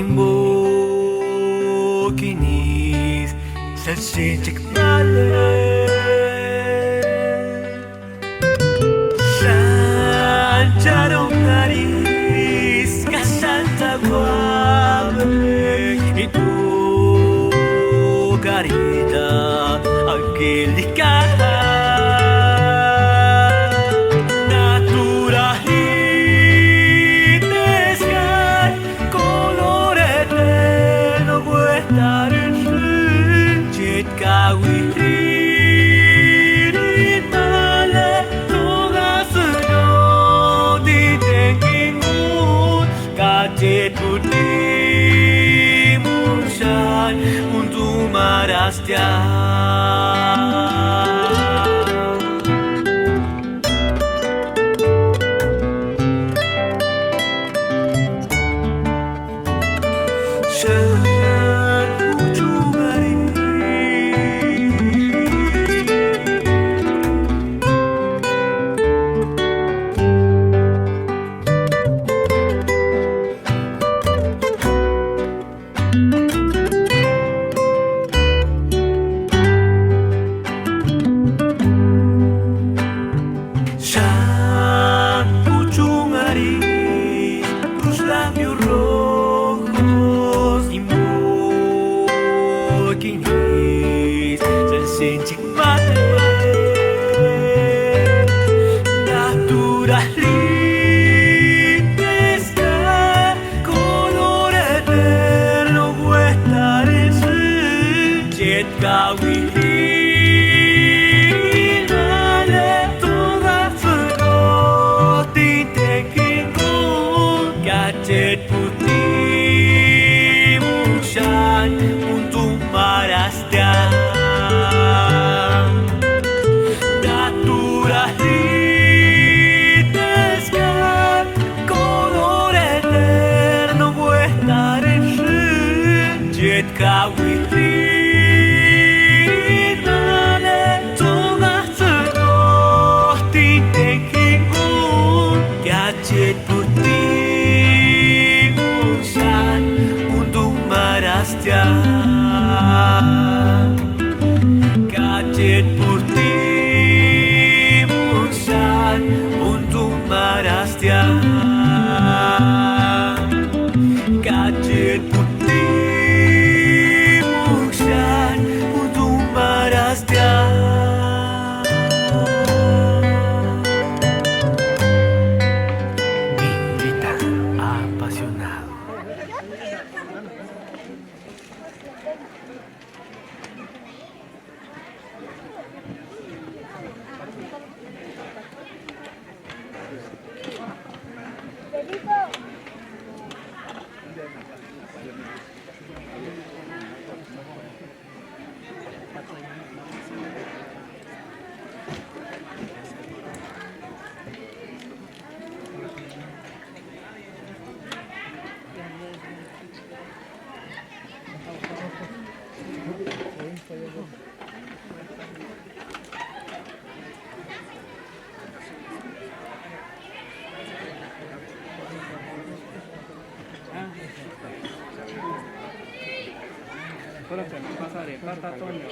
Imbokinis Salsichik male Sancharon nariz Casalta guave Y tu carita angelical Untuk marastia Gadget putih musan untuk marastia Gadget putih musan untuk marastia Invita apasionado Solo se me pasa de plata, Toño.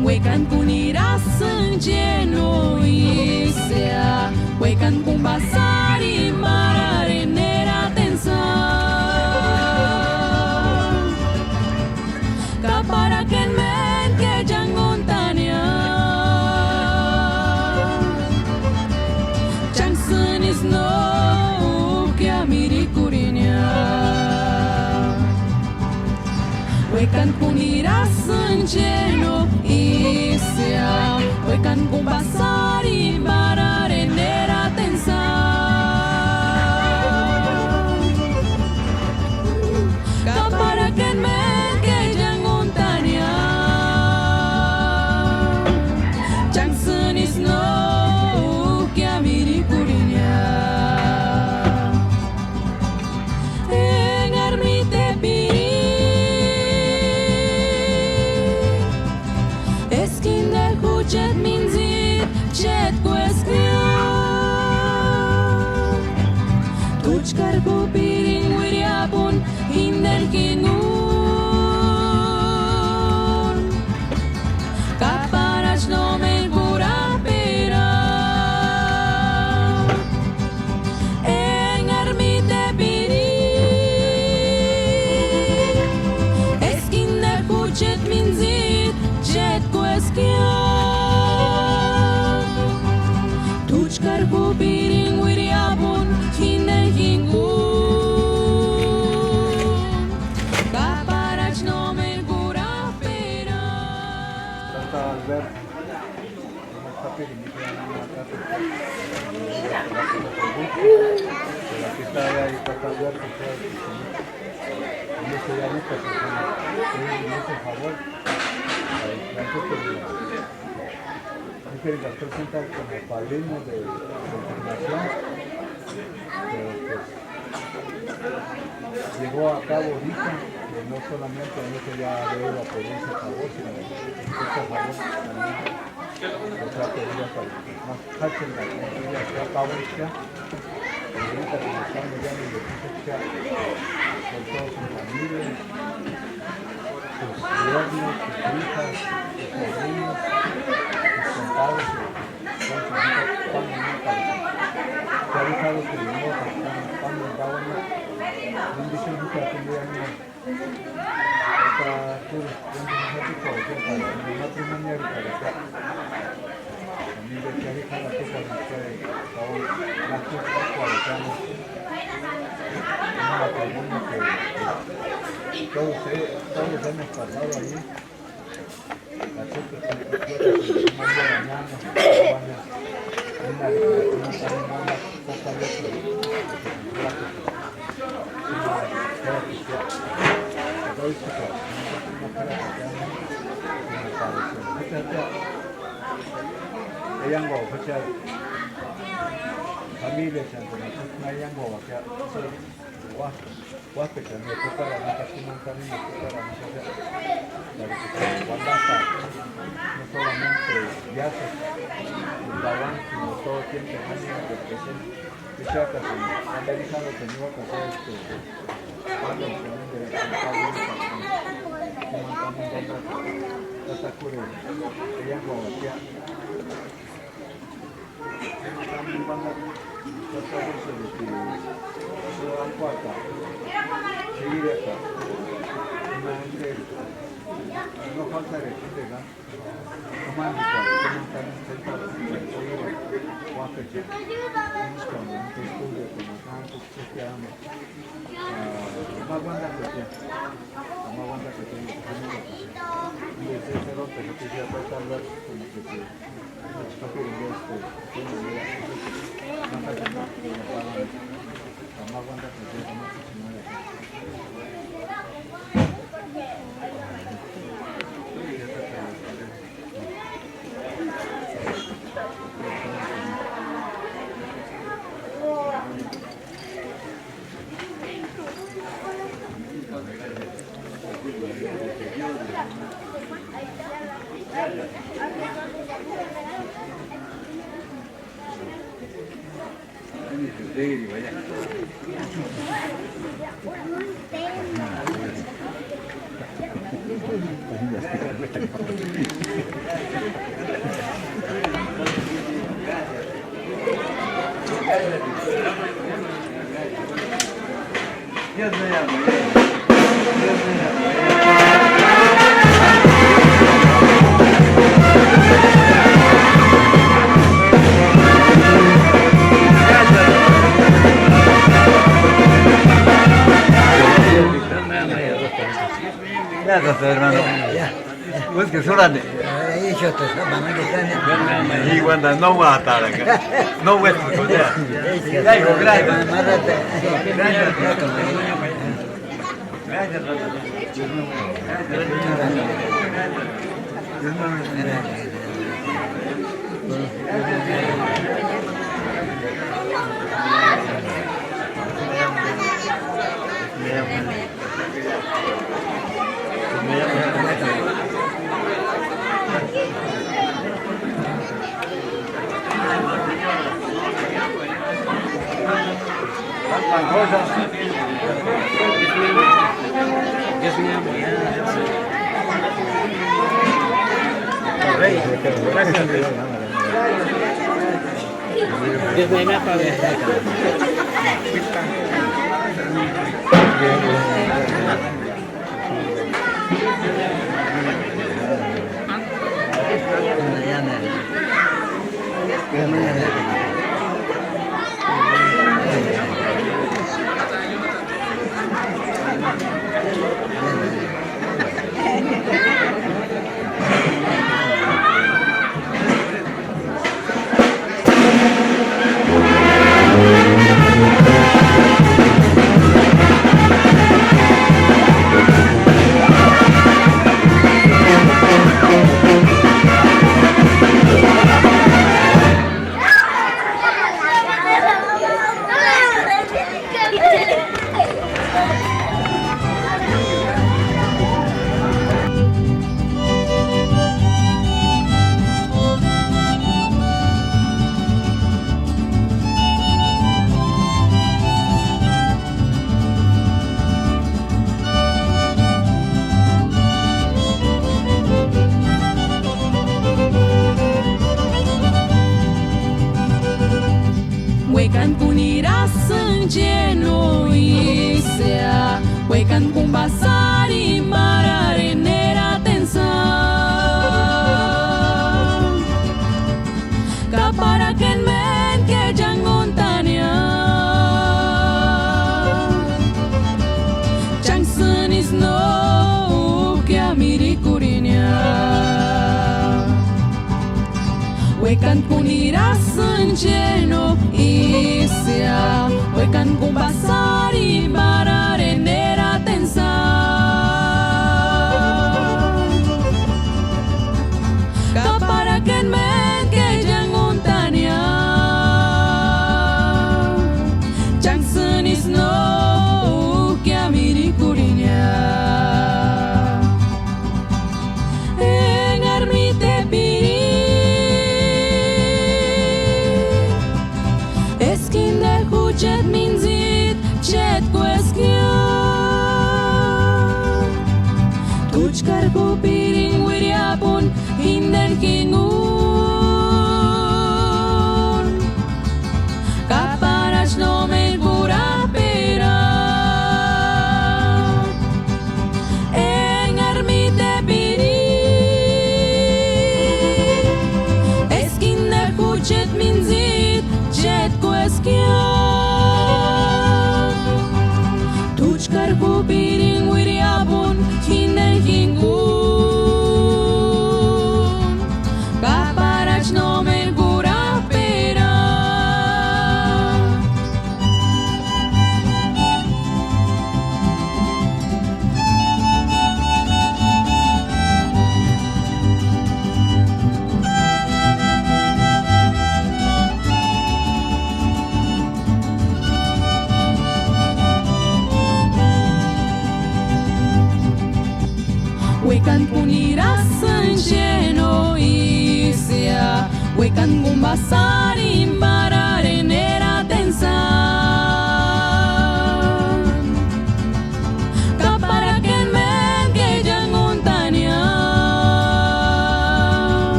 Wekan punira sânge noisea, wekan pumbasari marare nera tensa. Kapara ken men ke jangontania, chang sunis no ke amiri kurinya. Wekan punira sânge noisea, wekan pumbasari marare nera tensa. Kapara ken men ke jangontania, chang sunis no ke amiri kurinya. Engar mi te piri, eskinde hucet minzit chet question. Tuch kargo piring wiriapun hinden kingun. Kaparach no me pura pera. Engar mi te piri, eskinde hucet minzit chet question. Tuch kargo piring wiriapun hinden kingun. Kaparach no me pura pera. Tata Alberto, una capa y una capa. Pero aquí está ahí Tata Alberto, no se llama esta persona, me hace favor. Hay que presentar como padrino de fundación, pero pues llegó a cabo ahorita, que no solamente no se ya debe pedir ese favor, sino este favor también lo trata de ir hasta más fácil la familia que acabo de estar, y ahorita que me están mirando y les dice con todos sus familias, sus yernos, sus hijas, sus sobrinos, sus compadres, todos sus hijos, cuando nunca se ha dejado que no cuando estaba una bendición mucha familia mía. Esta tuve, yo no sé si puedo decir para mi matrimonio y para acá. A mí de que hay cada cosa de ustedes, ahora las cosas cualificamos. Un matrimonio que todos hemos pasado allí. La chica que se manda mañana, una poca vez yang bawa kerja familia contohnya yang bawa kerja wah kerja dia tukar anak kasihan kami tukar anak kerja dari kita bandasa no solamente viajes lawan sino todo tiempo hanya berkesan bisa kasih anda di sana semua kasih itu ada yang dari kami teman-teman kata kure yang bawa kerja kami banget bersabar sedikit seorang kuasa seguir acá no falta de gente kan tomando también sentado seguir kuasa que buscando un estudio como tanto que se llama más banda que tiene y ese cerote que se trata de hablar como que se está pidiendo tiene idea más banda que tiene más que se mueve Gracias, hermano. Pues que suran. Y cuando no va a estar acá. No voy a estar. Gracias. Wekan punira sânge noisea, wekan kumbasari marare nera tensa. Kapara ken men ke jangontania, chang sunis no ke amiri kurinia. Wekan punira sânge noisea, wekan kumbasari marare nera tensa. Kapara ken men ke jangontania, chang sunis no ke amiri kurinia. Engar mi te piri Chet minzit, chet question. Tuch karpo piring wiriapun hinden kingun. Kaparas no me cura pera. Engar mi te piri. Eskinda chet minzit, chet question. Karpo piring wiriapun hinden kingun. Kaparach no men cura pera. Wekan punira sânge noisea, wekan kumbasari marare nera tensa.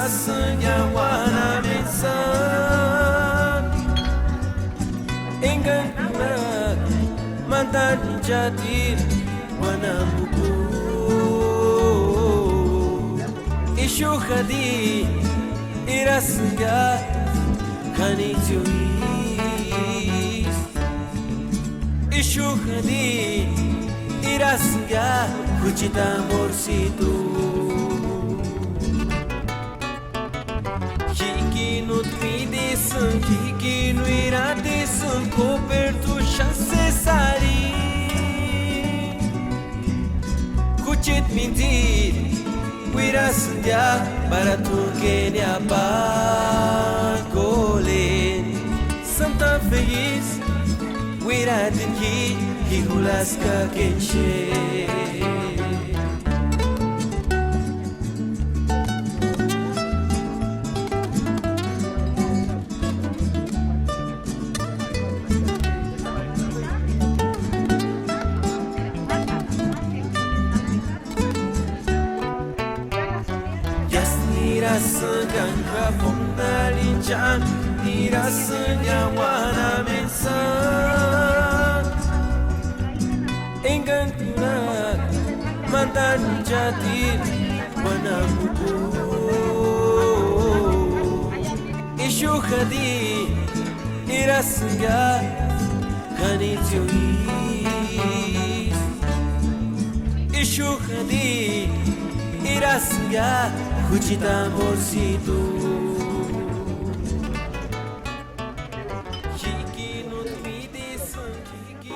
rasanya wana mensan enggan kunak mantan jati wana buku isu khadi irasnya kani juis isu khadi irasnya kucita morsitu Kiki no irate sun coperto chassessari Kuchit mintir Wirasnya para tu kenya pagolin Santa feliz Wiratin ki hihulas ka kenche Rasanya pondalinjan irasanya wana mensan enggan kunak mantan jati wana buku isu khadi irasanya kani juis isu khadi irasnya Kucita morsitu Kiki no tride san kiki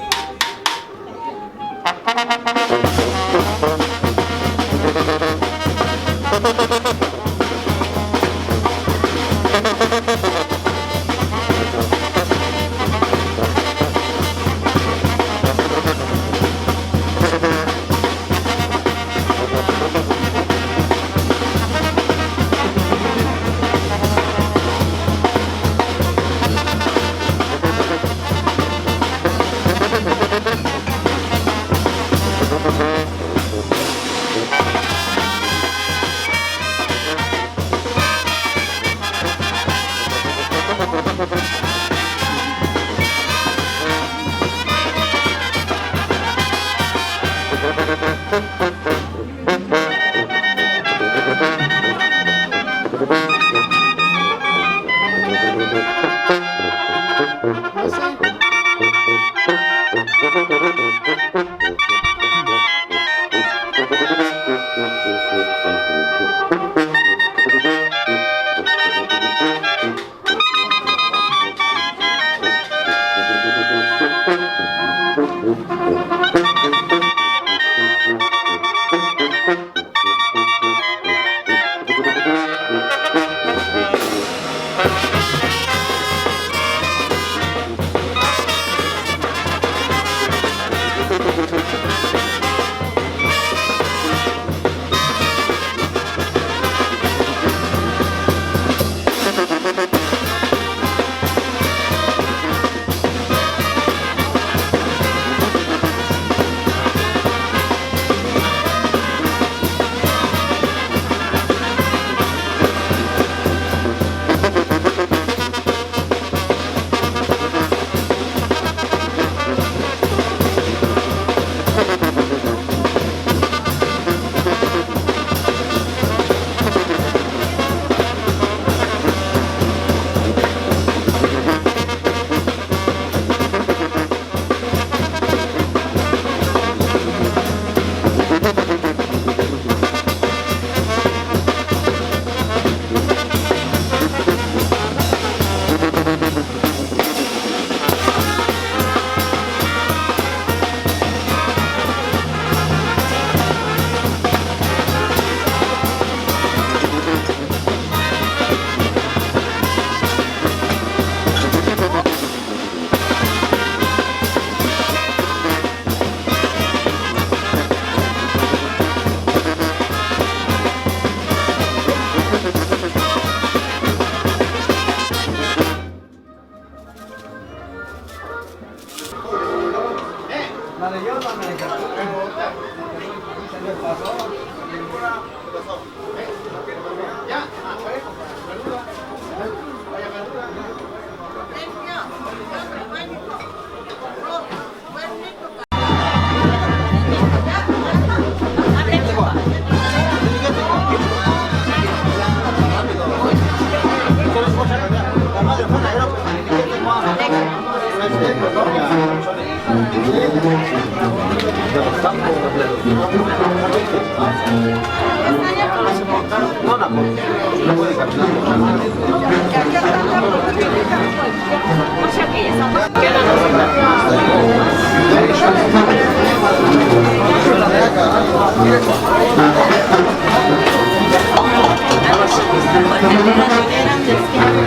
Ya,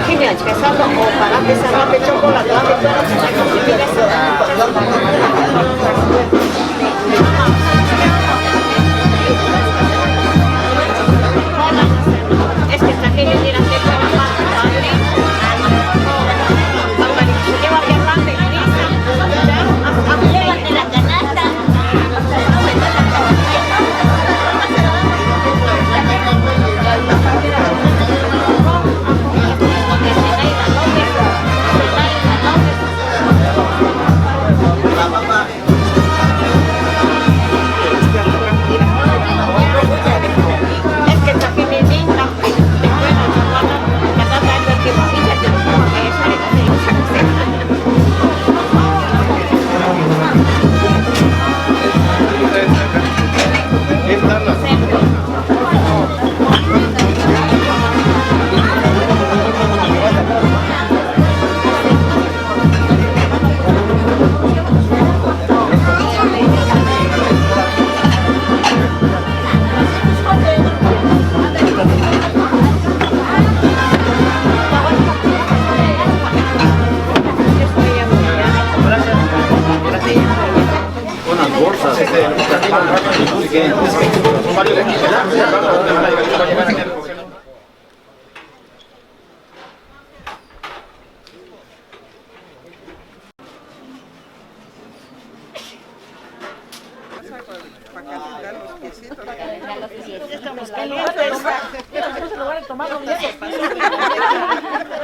Chimiaczkę sadzą, opalamy saraty, czekoladami, es que está que le dieran de toda la parte, padre. Se lleva aquí adelante, llévate la canasta.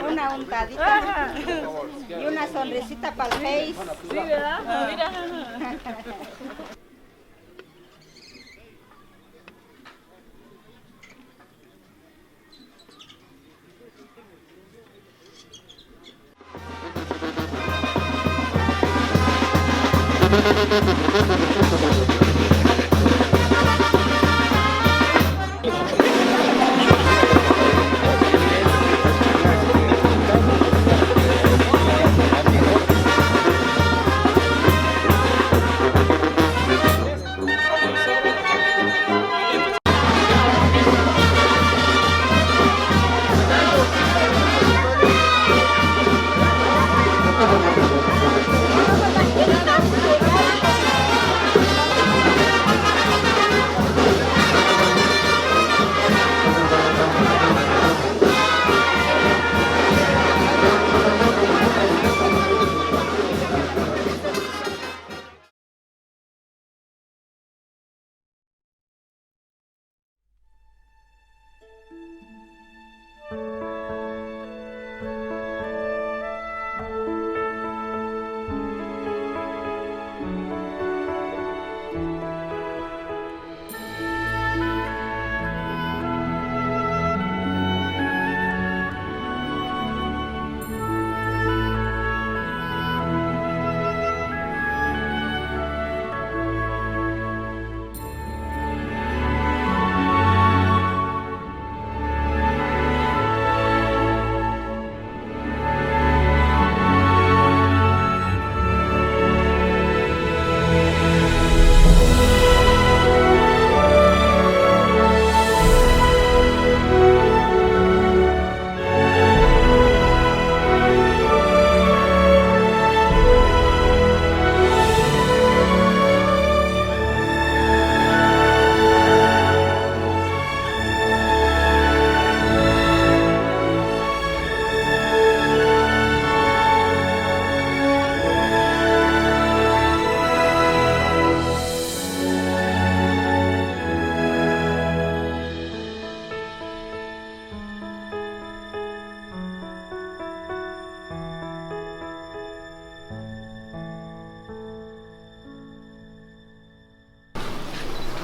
Una untadita y una sonrisita para el face. Sí, ¿verdad? Mira.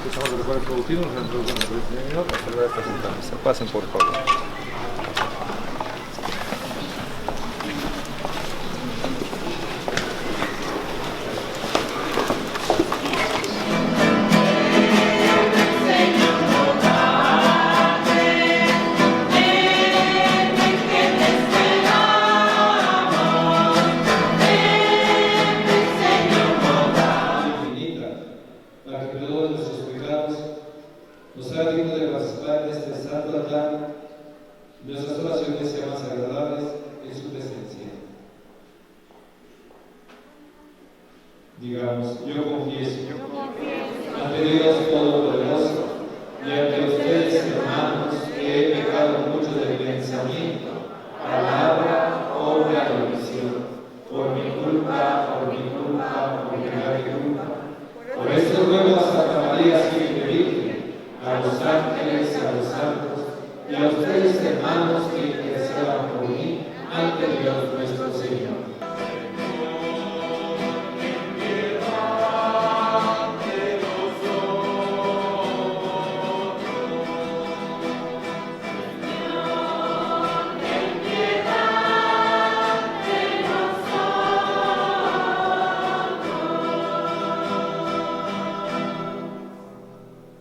Empezamos a preparar el productivo, nos introducimos en 10 minutos, a celebrar esta junta. Pasen por favor. Digamos, yo confieso ante Dios Todopoderoso y ante ustedes, hermanos, que he pecado mucho de pensamiento, palabra, obra y omisión, por mi culpa, por mi grave culpa. Por esto ruego a Santa María, siempre Virgen, a los ángeles, a los santos, y a ustedes, hermanos, que intercedan por mí ante Dios nuestro Señor.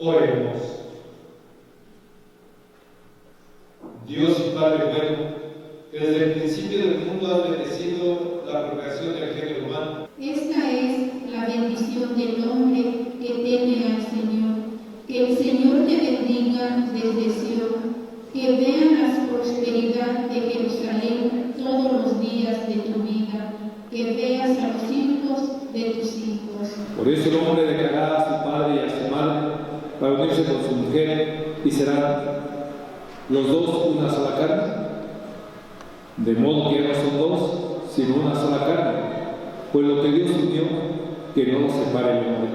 Oremos. Dios y Padre bueno, que desde el principio del mundo has bendecido la procreación del género humano. Esta es la bendición del hombre que teme al Señor. Que el Señor te bendiga desde Sion, que vean la prosperidad de Jerusalén todos los días de tu vida, que veas a los hijos de tus hijos. Por eso el hombre dejará a su padre y a su madre para unirse con su mujer y serán los dos una sola carne. De modo que ya no son dos, sino una sola carne. Pues lo que Dios unió, que no nos separe el hombre.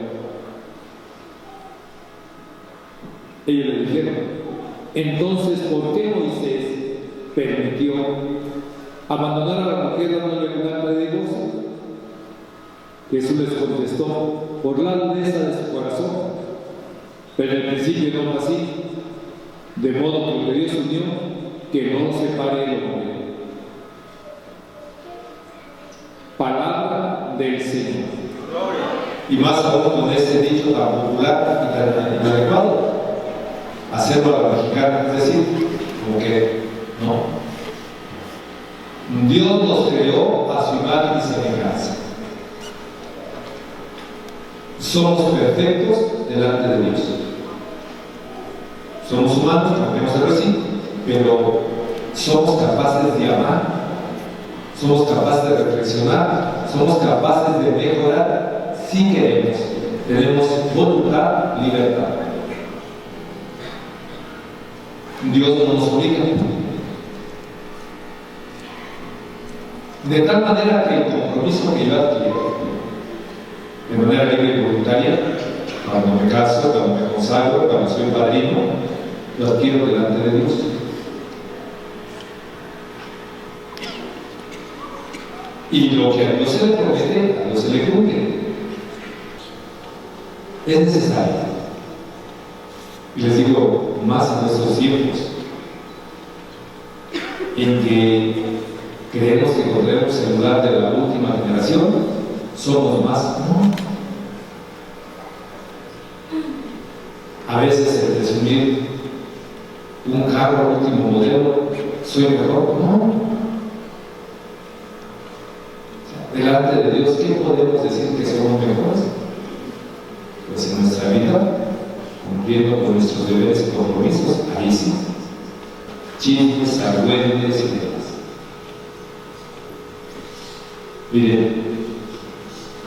Ellos le dijeron: entonces, ¿por qué Moisés permitió abandonar a la mujer dándole un acta de divorcio? Jesús les contestó: por la dureza de su corazón. Pero en principio no fue así, de modo que lo que Dios unió, que no nos separe el hombre. Palabra del Señor. Y más aún con este dicho tan popular y tan inadecuado, hacerlo a la mexicana, es decir, como que no. Dios nos creó a su imagen y semejanza. Somos perfectos delante de Dios. Somos humanos, como podemos ser así, pero somos capaces de amar, somos capaces de reflexionar, somos capaces de mejorar si queremos. Tenemos voluntad, libertad. Dios no nos obliga. De tal manera que el compromiso que yo adquiero de manera libre y voluntaria, cuando me caso, cuando me consagro, cuando soy padrino, lo adquiero delante de Dios. Y lo que a Dios se le promete, a Dios se le cumple. Es necesario. Y les digo, más en nuestros tiempos, en que creemos que podremos celular de la última generación, somos más, ¿no? A veces el presumir un carro último modelo, soy mejor, no. Delante de Dios, ¿qué podemos decir que somos mejores? Pues en nuestra vida, cumpliendo con nuestros deberes y compromisos, ahí sí. Chismes, argüentes y demás. Miren,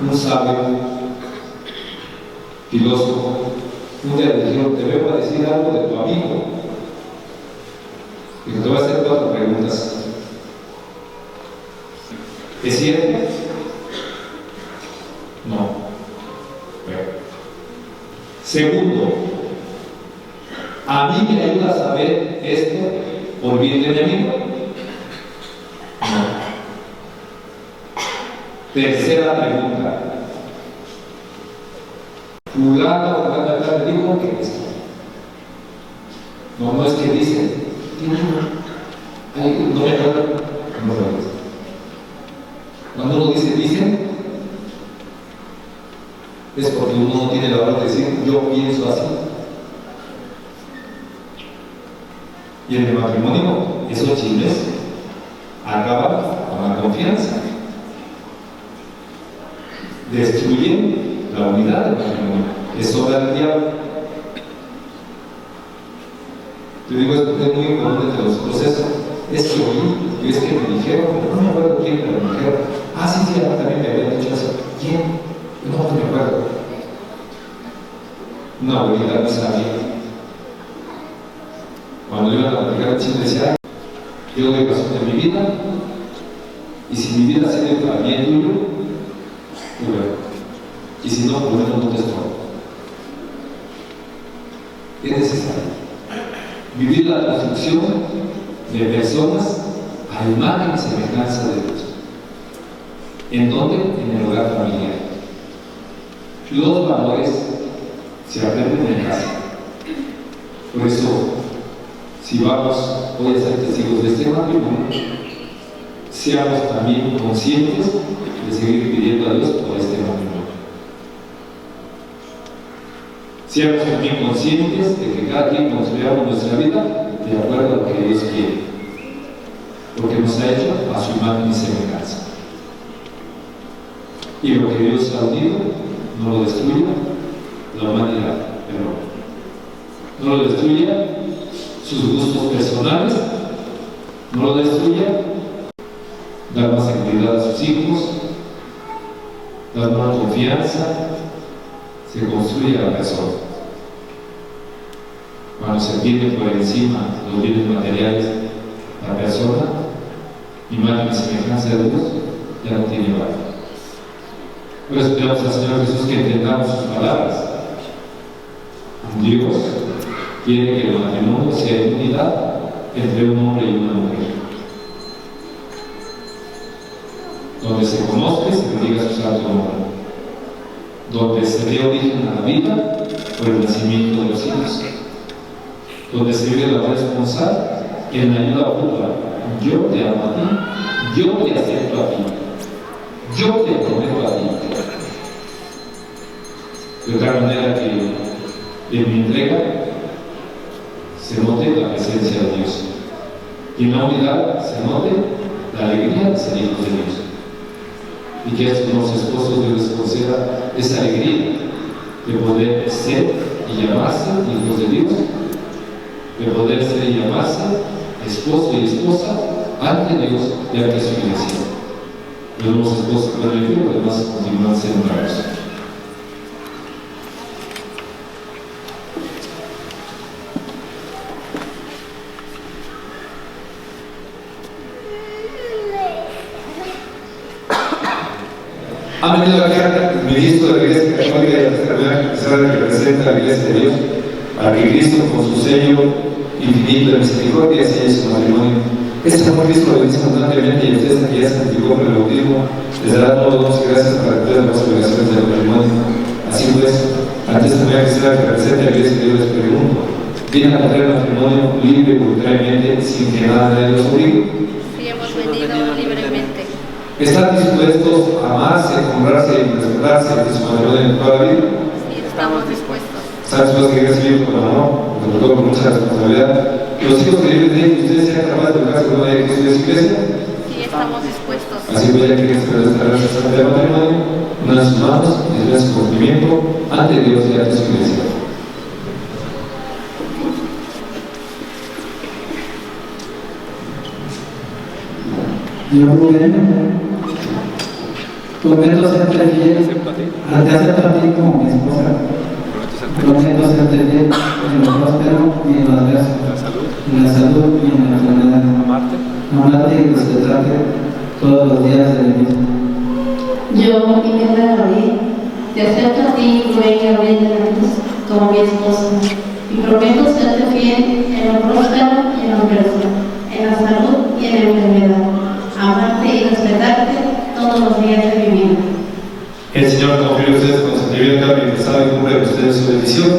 un sabio filósofo un día le dijeron: te vengo a decir algo de tu amigo. Dijo: te voy a hacer 4 preguntas. ¿Es cierto? No. Bueno. Segundo, ¿a mí me ayuda a saber esto por bien de mi amigo? No. Tercera pregunta. Fulano o fulano le dijo que esto. No es que dicen. No me acuerdo. No lo dice. Cuando uno dice dicen, es porque uno no tiene la valor de decir yo pienso así. Y en el matrimonio, esos chismes acaban con la confianza. Destruyen la unidad del matrimonio. Es obra del diablo. Te digo, esto es muy común entre los procesos. Es que oí, es que me dijeron, no me acuerdo quién, pero me dijeron: ah, sí, sí, a mí también me habían dicho eso. ¿Quién? No, una abuelita muy sabia. Cuando le iban a platicar, siempre decía: yo doy razón de mi vida, y si mi vida sirve para bien tuyo, muy bueno. Y si no, por lo menos no te estorbo. Es necesario vivir la construcción de personas a imagen y semejanza de Dios. ¿En dónde? En el hogar familiar. Los valores se aprenden en casa. Por eso, si vamos hoy a ser testigos de este matrimonio, seamos también conscientes de seguir pidiendo a Dios por este matrimonio. Seamos también conscientes de que cada quien construyamos nuestra vida de acuerdo a lo que Dios quiere, porque nos ha hecho a su imagen y semejanza. Y lo que Dios ha unido, no lo destruya la humanidad, perdón. No lo destruya sus gustos personales, no lo destruya dar más seguridad a sus hijos, dar más confianza. Se construye a la persona. Cuando se tiene por encima los bienes materiales, la persona, imagen y semejanza de Dios, ya no tiene valor. Por eso pedimos al Señor Jesús que entendamos sus palabras. Dios quiere que el matrimonio sea en unidad entre un hombre y una mujer, donde se conozca y se bendiga su santo nombre, donde se dé origen a la vida por el nacimiento de los hijos, donde se vive la responsabilidad en la ayuda oculta. Yo te amo a ti, yo te acepto a ti, yo te prometo a ti. De tal manera que en mi entrega se note la presencia de Dios, y en la unidad se note la alegría de ser hijos de Dios. Y que a estos nuevos esposos Dios les conceda esa alegría de poder ser y llamarse hijos de Dios, de poder ser y llamarse esposo y esposa ante Dios y ante su iglesia. Los nuevos esposos pueden vivir, además continúan siendo bravos. Ha venido aquí el ministro de la Iglesia Católica y la Secretaría General que representa a la Iglesia de Dios, para que Cristo, con su sello infinito de misericordia, selle su matrimonio. Este amor Cristo lo bendice abundantemente, y ustedes aquí ya se santificó por el bautismo, les dará todos gracias para todas las obligaciones del matrimonio. Así pues, ante esta nueva cristiana que representa a la Iglesia de Dios, les pregunto: ¿vienen a contraer el matrimonio libre y voluntariamente, sin que nada de los obligue? Sí, hemos venido libremente. ¿Están dispuestos a amarse, a honrarse y respetarse en su matrimonio en toda la vida? Sí, estamos dispuestos. ¿Están dispuestos a que recibir con amor, sobre todo con mucha responsabilidad? ¿Los hijos que viven de ellos, ustedes sean capaces de educarse con una Cristo y su iglesia? Sí, estamos dispuestos. Así pues, ya que se presentará esta santa de matrimonio, unan sus manos y den su cumplimiento ante Dios y ante su iglesia. Yo, Rubén, prometo serte fiel, te acepto a ti como mi esposa. Prometo serte fiel en lo próspero y en lo adverso, en la salud y en la enfermedad. Amarte y respetarte todos los días de mi vida. Yo, Miguel Gabriel, te acepto a ti, Rubén Gabriel de la Cruz, como mi esposa, y prometo serte fiel en lo próspero y en lo adverso, en la salud y en la enfermedad. Amarte y respetarte todos los días de mi vida. El Señor confíe en ustedes con sentimiento y que sabe y cumple de ustedes su bendición,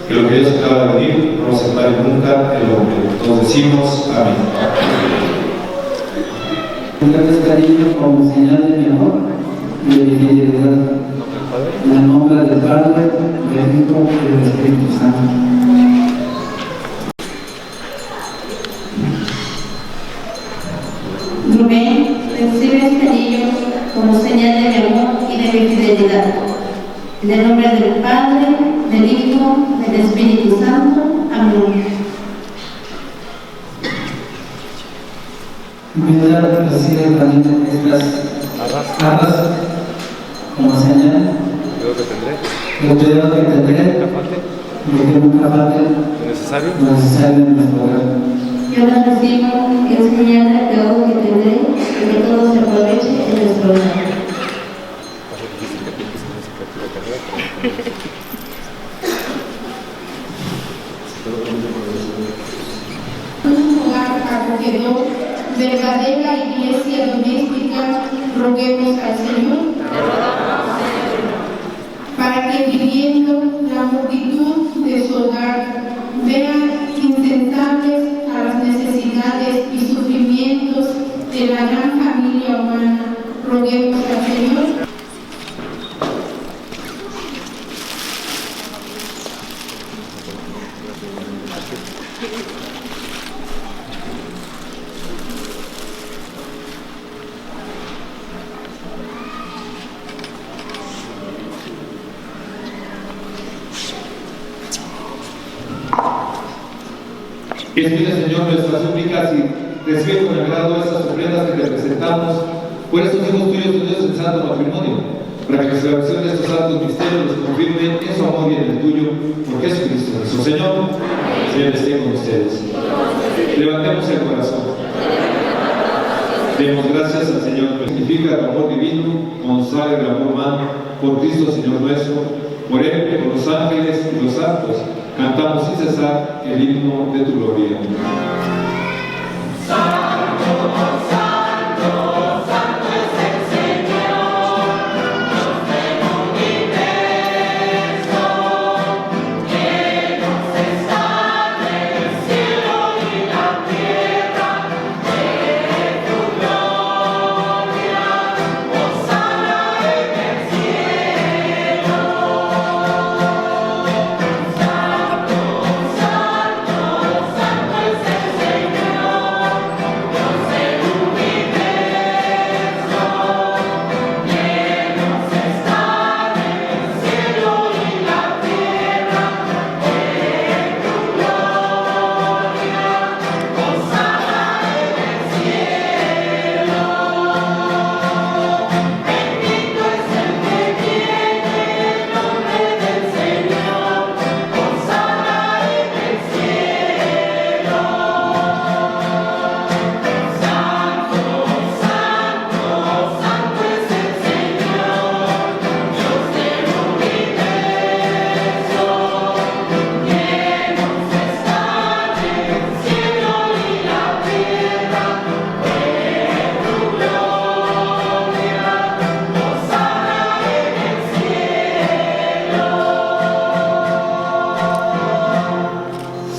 que lo que Dios acaba de venir no nos separe nunca el hombre. Todos decimos amén. Darles cariño como señal de mi amor y de mi fidelidad. En el nombre del Padre, del Hijo y del Espíritu Santo. Rubén, recibe este anillo como señal de mi amor y de mi fidelidad. En el nombre del Padre, del Hijo, del Espíritu Santo. Amén. Humildad recibe también estas arras como señal Yo lo tendré. el cuidado que tendré de que nunca falte lo necesario en nuestro hogar. Yo la recibo que es señal de cuidado que tendré de que todo se aproveche en nuestro hogar. Un hogar acogedor, verdadera iglesia doméstica, roguemos al Señor para que viviendo la multitud de su hogar vean insensables a las necesidades y sufrimientos de la gran familia humana. Roguemos al Señor. Escucha, Señor, nuestras súplicas y recibe con agrado estas ofrendas que te presentamos por estos hijos tuyos unidos en santo matrimonio, para que la celebración de estos santos misterios los confirme en su amor y en el tuyo, por Jesucristo nuestro Señor. Señor, esté con ustedes. Levantemos el corazón. Demos gracias al Señor, que significa el amor divino, consagra el amor humano, por Cristo Señor nuestro, por Él, por los ángeles y los santos. Cantamos sin cesar el himno de tu gloria.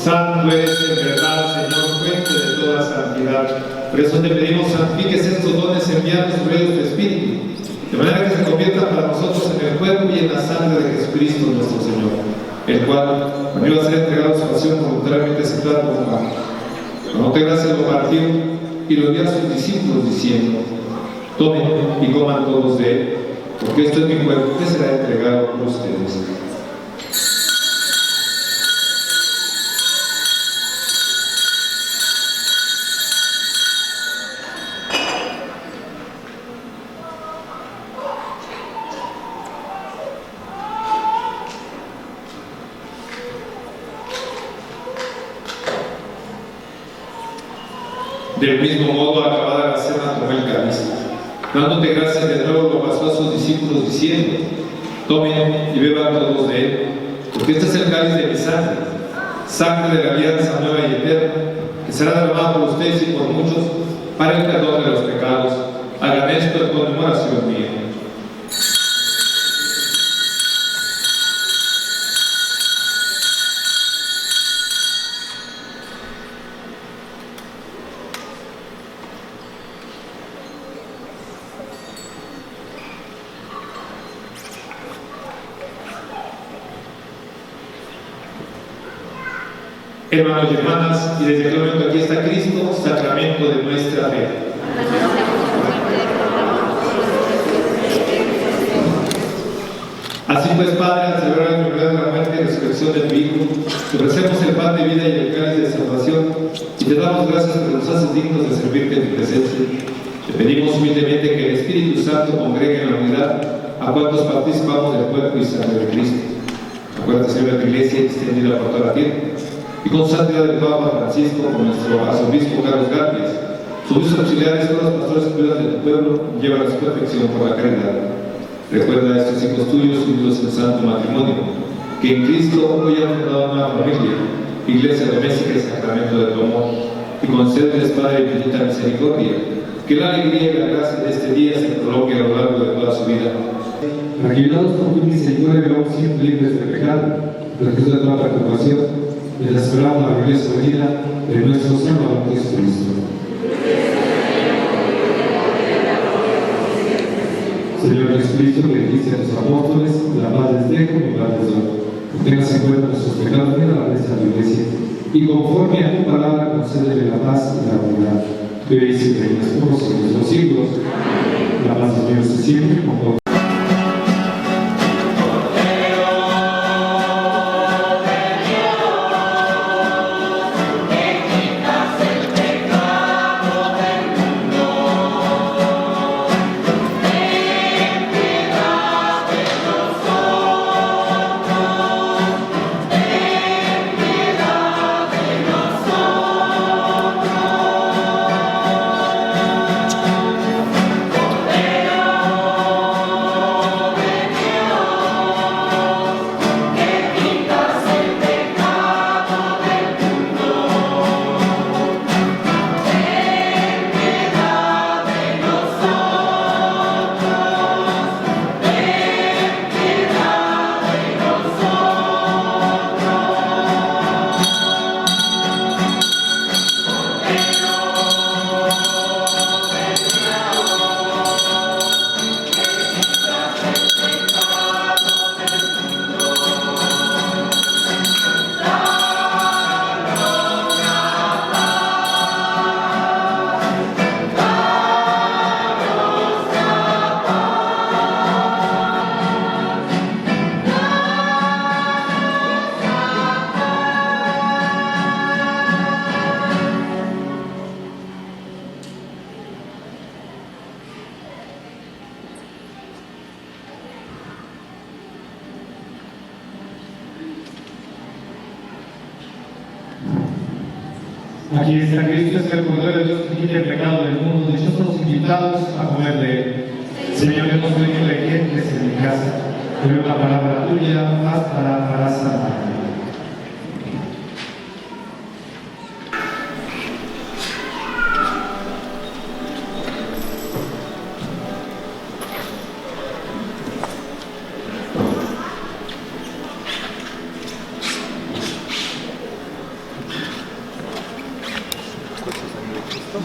Santo eres en verdad, Señor, fuente de toda santidad. Por eso te pedimos, santifiques estos dones enviando sobre ellos tu Espíritu, de manera que se conviertan para nosotros en el cuerpo y en la sangre de Jesucristo nuestro Señor, el cual, cuando iba a ser entregado a su pasión, voluntariamente aceptado por pan. Cuando te gracias lo partió y lo dio a sus discípulos diciendo: tomen y coman todos de él, porque esto es mi cuerpo que será entregado por ustedes. Del mismo modo, acabada la cena, tomó el cáliz. Dándote gracias de nuevo, lo pasó a sus discípulos diciendo: tomen y beban todos de él, porque este es el cáliz de mi sangre, sangre de la alianza nueva y eterna, que será derramada por ustedes y por muchos para el perdón de los pecados. Hagan esto en conmemoración mía. Hermanos y hermanas, y desde aquel momento aquí está Cristo, sacramento de nuestra fe. Así pues, Padre, al celebrar la enfermedad de la muerte y resurrección de tu Hijo, te ofrecemos el pan de vida y el cáliz de salvación, y te damos gracias porque nos haces dignos de servirte en tu presencia. Le pedimos humildemente que el Espíritu Santo congregue en la unidad a cuantos participamos del cuerpo y sangre de Cristo. Acuérdate, Señor, de tu iglesia extendida por toda la tierra, y con santidad del Papa Francisco, con nuestro arzobispo Carlos Gárvez, sus auxiliares, todos los pastores que cuidan de tu pueblo, llevan a su perfección por la caridad. Recuerda a estos hijos tuyos unidos en santo matrimonio, que en Cristo hoy han fundado una familia, iglesia doméstica y sacramento del amor, y concédeles, Padre, infinita misericordia, que la alegría y la gracia de este día se prolongue a lo largo de toda su vida. Para que ayudados por tu misericordia vivamos siempre libres de pecado, protegidos de toda perturbación, y esperamos la gloriosa venida de nuestro Salvador Jesucristo. Señor Jesucristo, que dijiste a tus apóstoles, la paz les dejo, mi paz les doy. Tengas en cuenta nuestros pecados y la grandeza de tu iglesia, y conforme a tu palabra concédele la paz y la unidad. Que hoy y siempre en los siglos de los siglos. La paz de Dios siempre con todos. Aquí está Cristo, es el Cordero de Dios que quita el pecado del mundo. Dichosos los invitados a comer de él. Señor, yo no soy digno de que entres en mi casa, pero una palabra tuya bastará para sanarme. Cristo.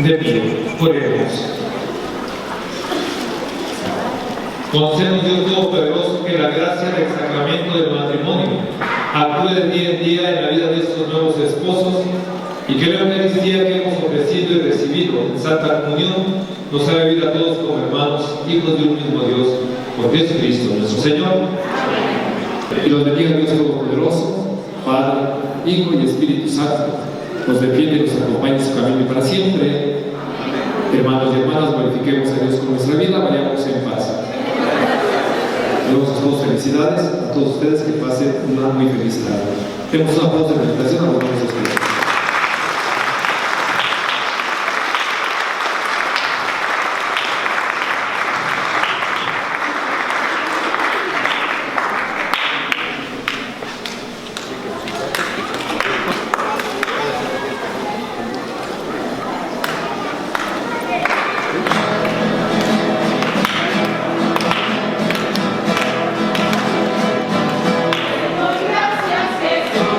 De pie, oremos. Concédenos, Dios Todopoderoso, que la gracia del sacramento del matrimonio actúe de día en día en la vida de estos nuevos esposos y que la Eucaristía que hemos ofrecido y recibido en Santa Comunión nos haga vivir a todos como hermanos, hijos de un mismo Dios, por Jesucristo nuestro Señor. Y los bendiga Dios Todopoderoso, Padre, Hijo y Espíritu Santo, nos defiende y nos acompañe en su camino para siempre. Hermanos y hermanas, glorifiquemos a Dios con nuestra vida, vayamos en paz. Damos a todos felicidades, a todos ustedes que pasen una muy feliz tarde. Tenemos una pausa de meditación, nos vamos a ustedes. Gracias Jesús.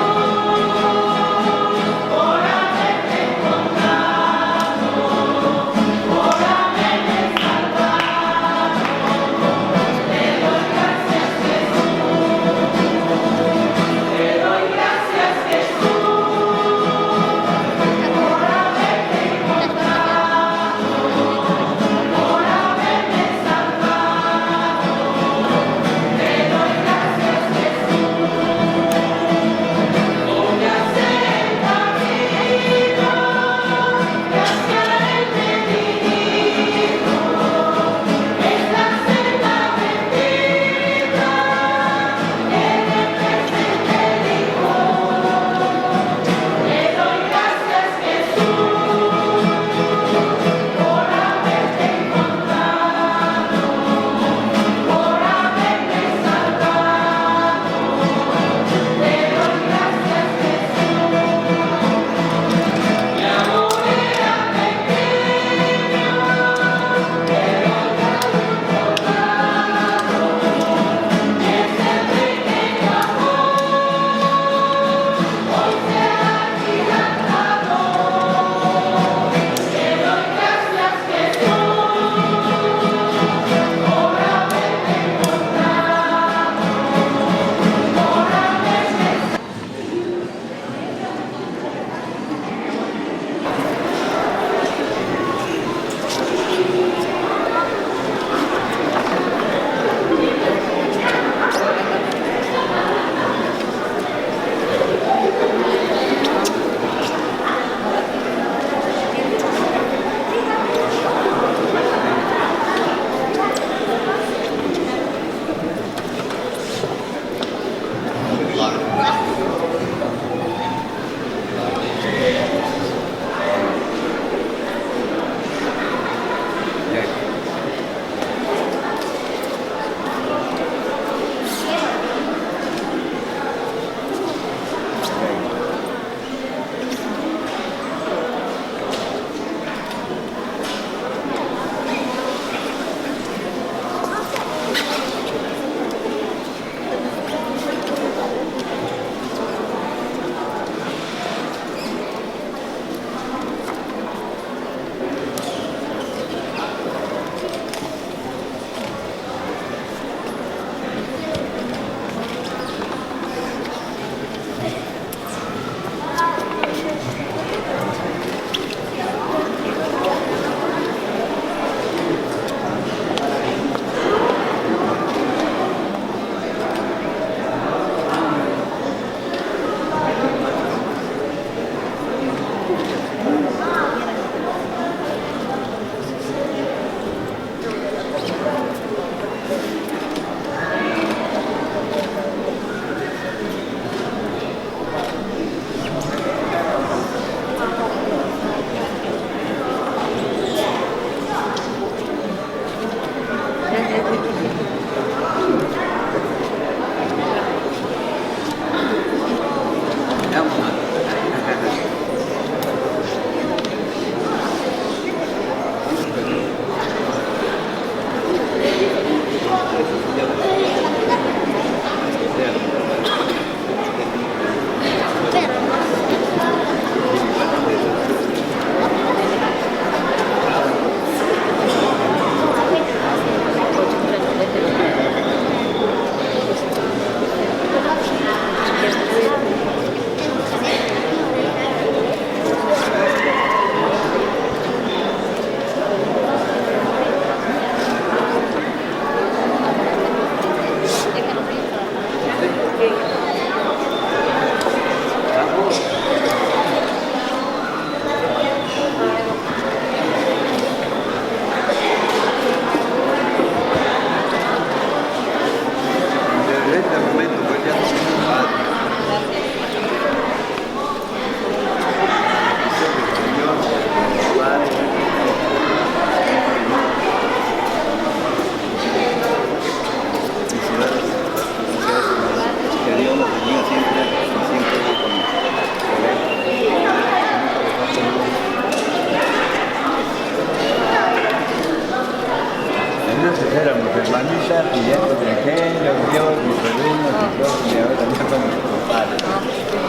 éramos hermanitas y estos de género, yo, mis sobrinos y todos, y ahora también somos compadres.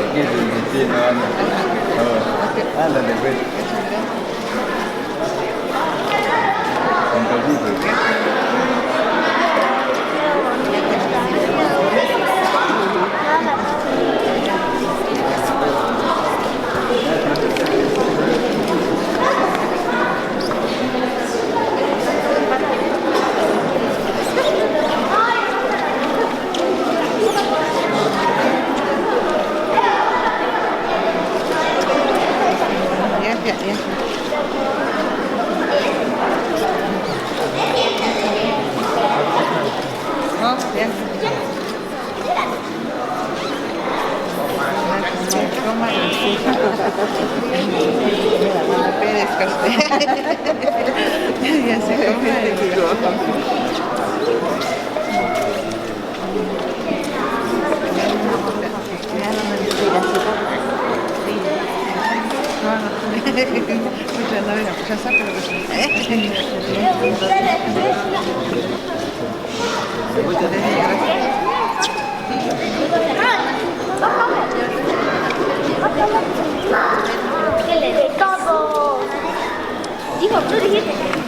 Aquí es el destino, anda. Ándale, pues. Dijo, tú dijiste.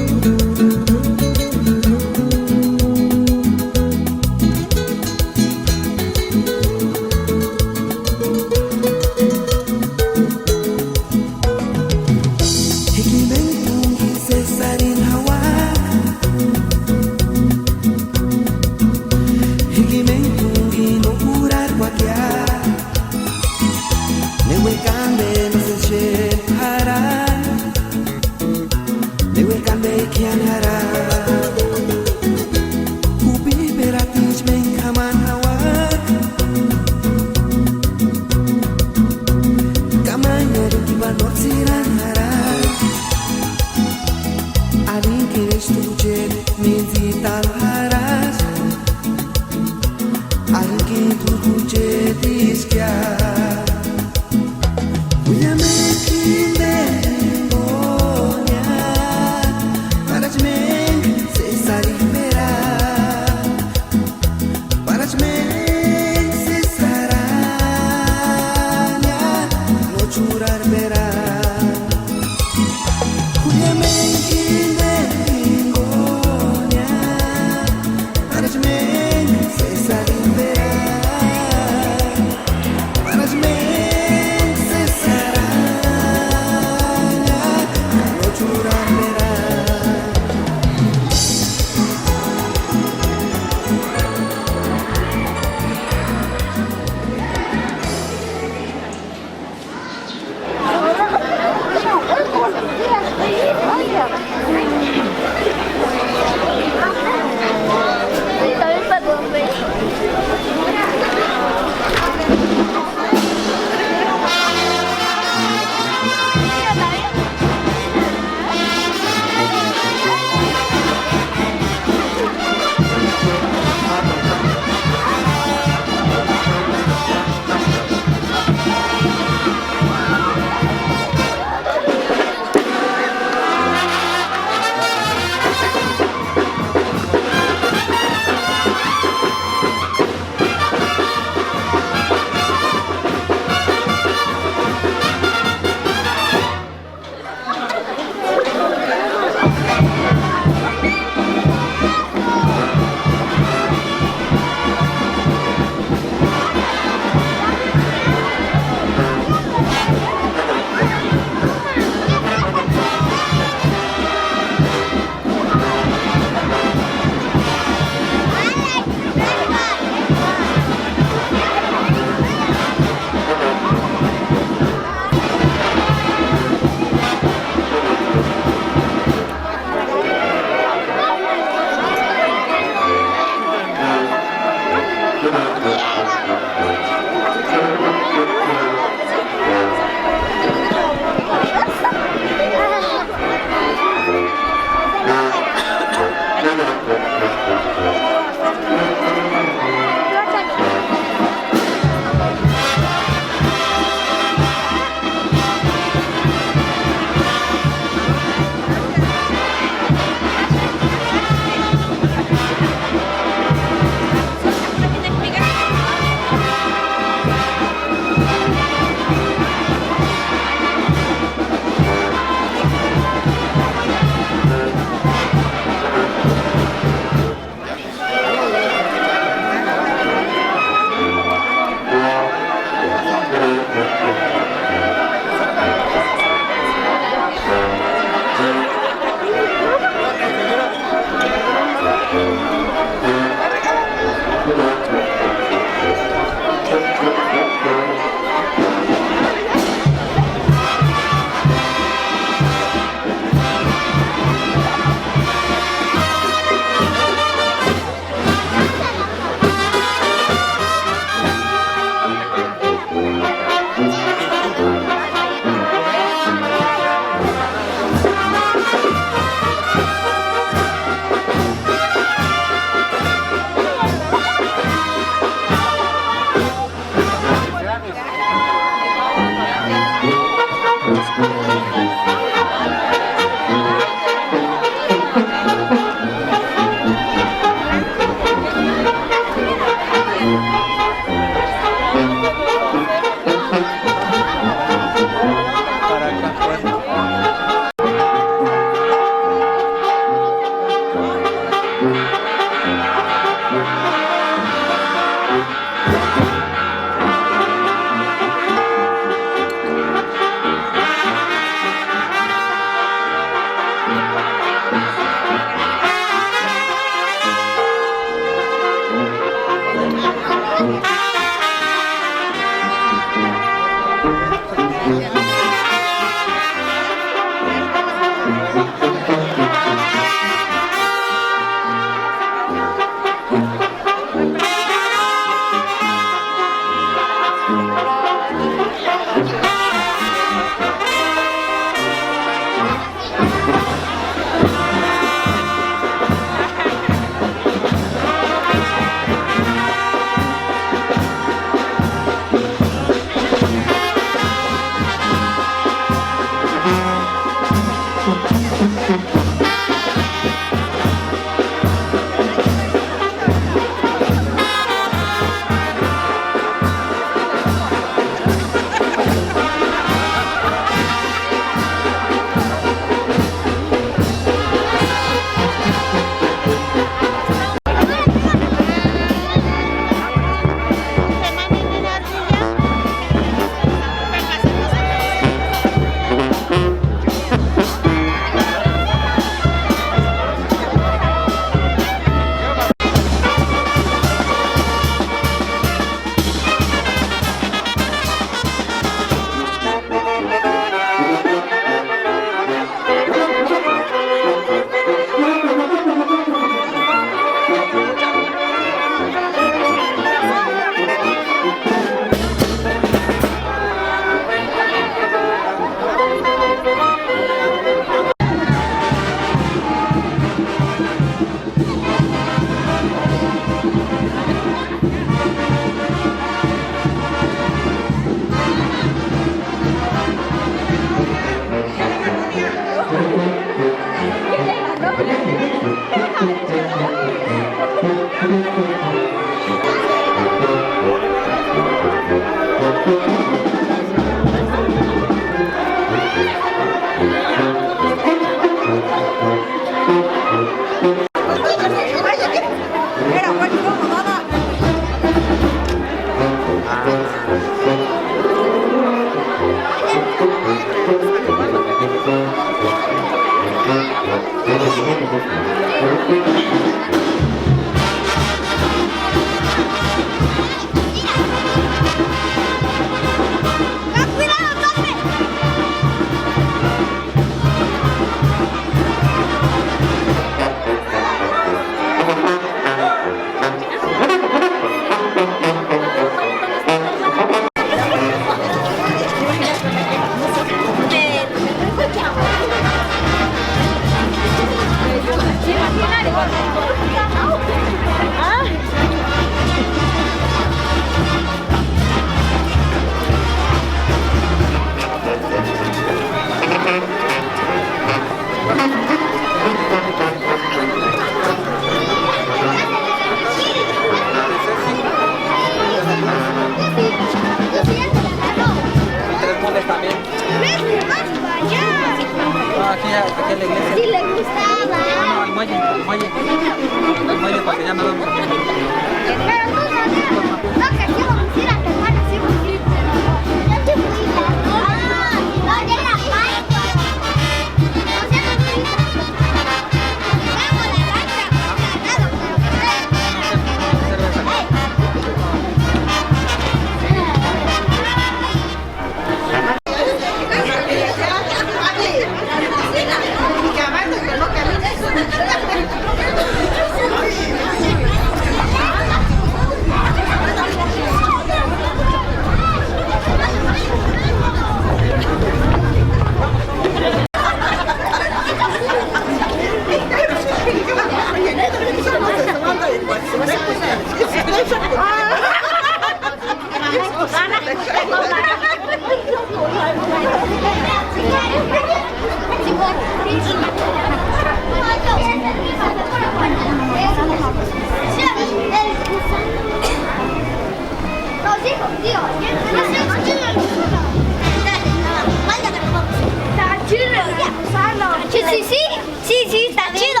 Sí, está chido.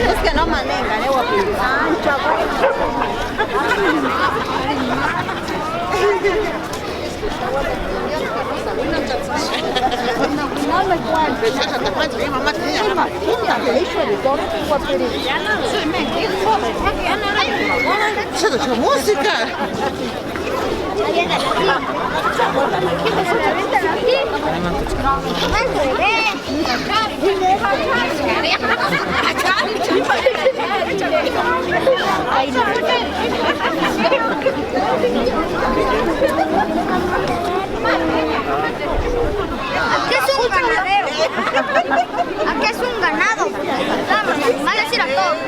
Es que no manejan, Aquí es un ganadero. Aquí es un ganado. Van a decir a todos.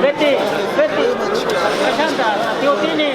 Betty, Santa, tío Tini.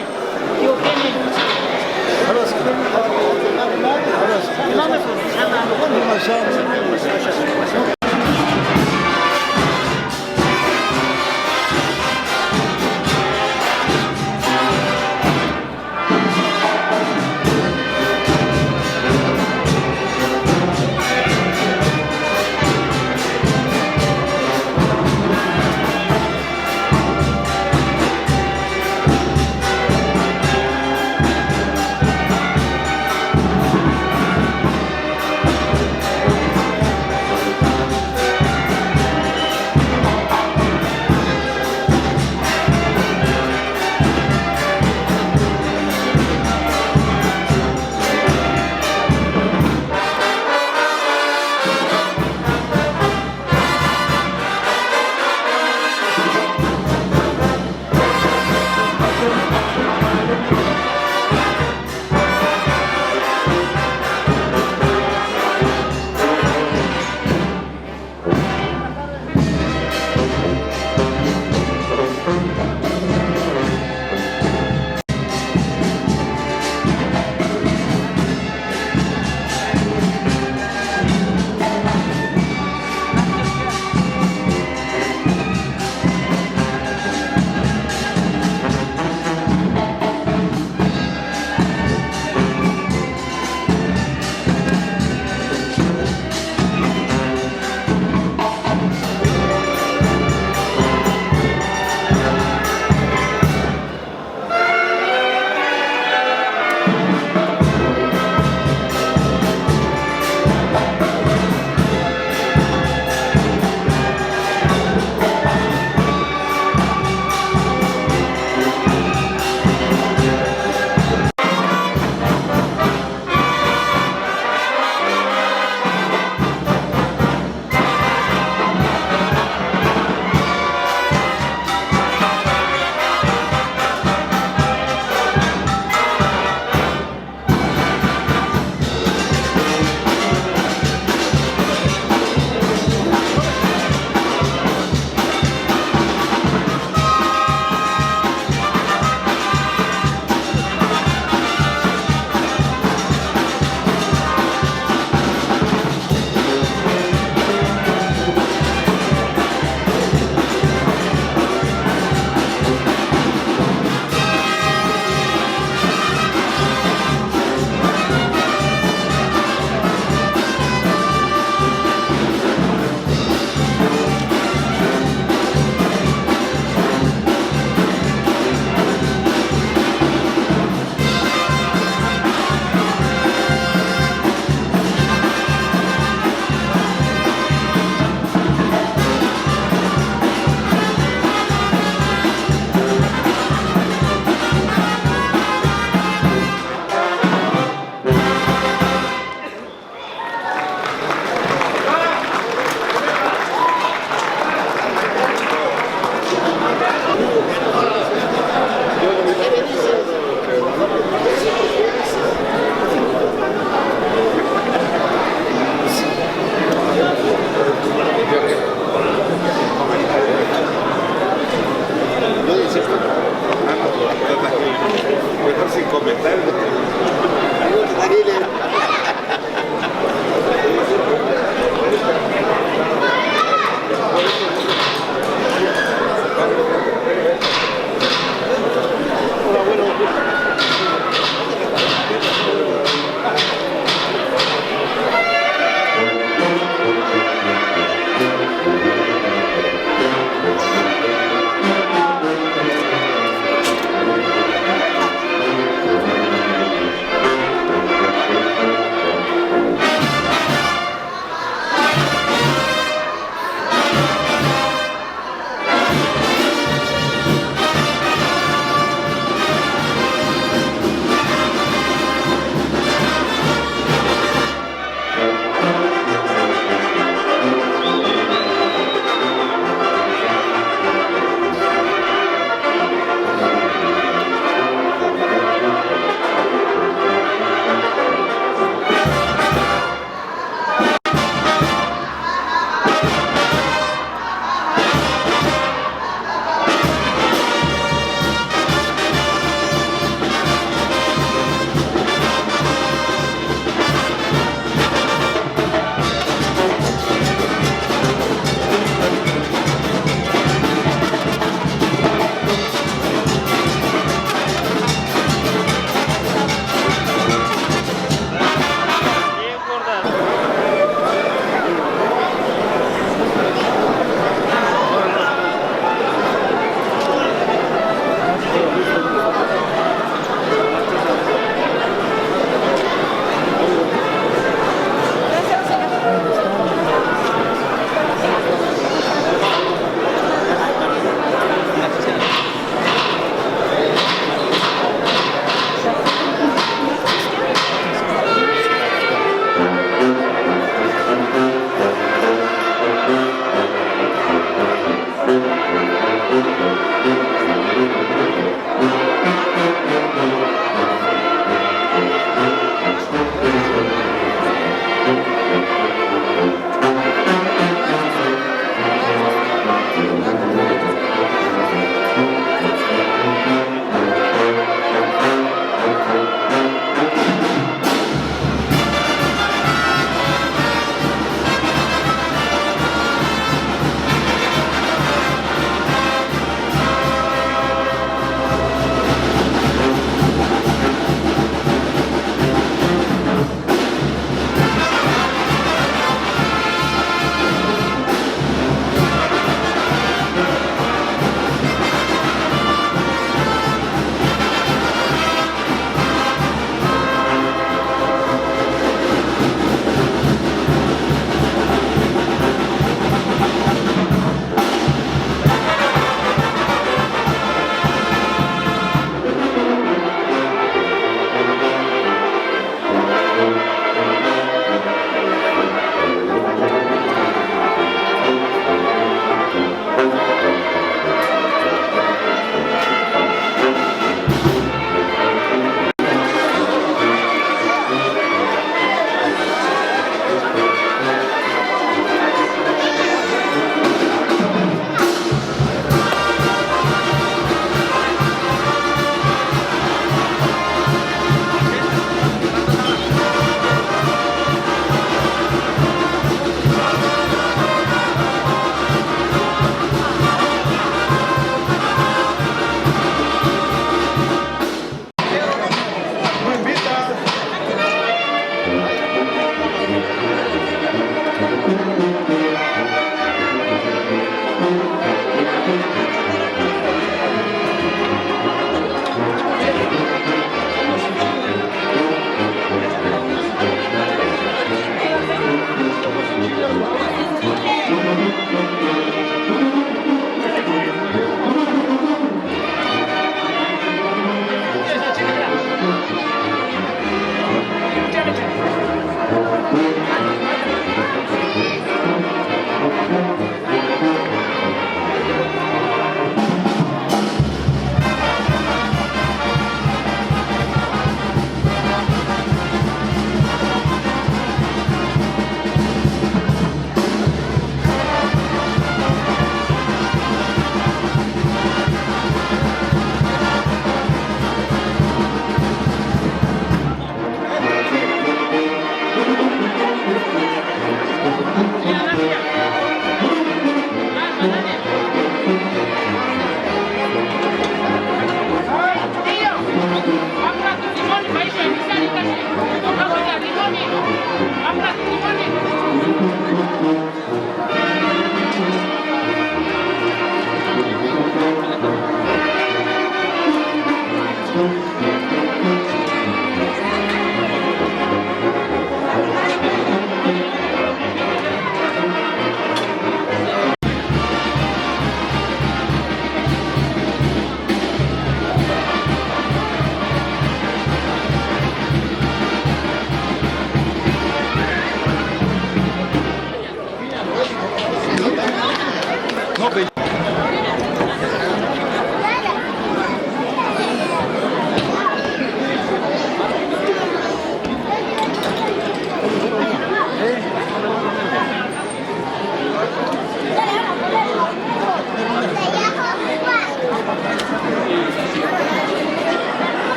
Thank you.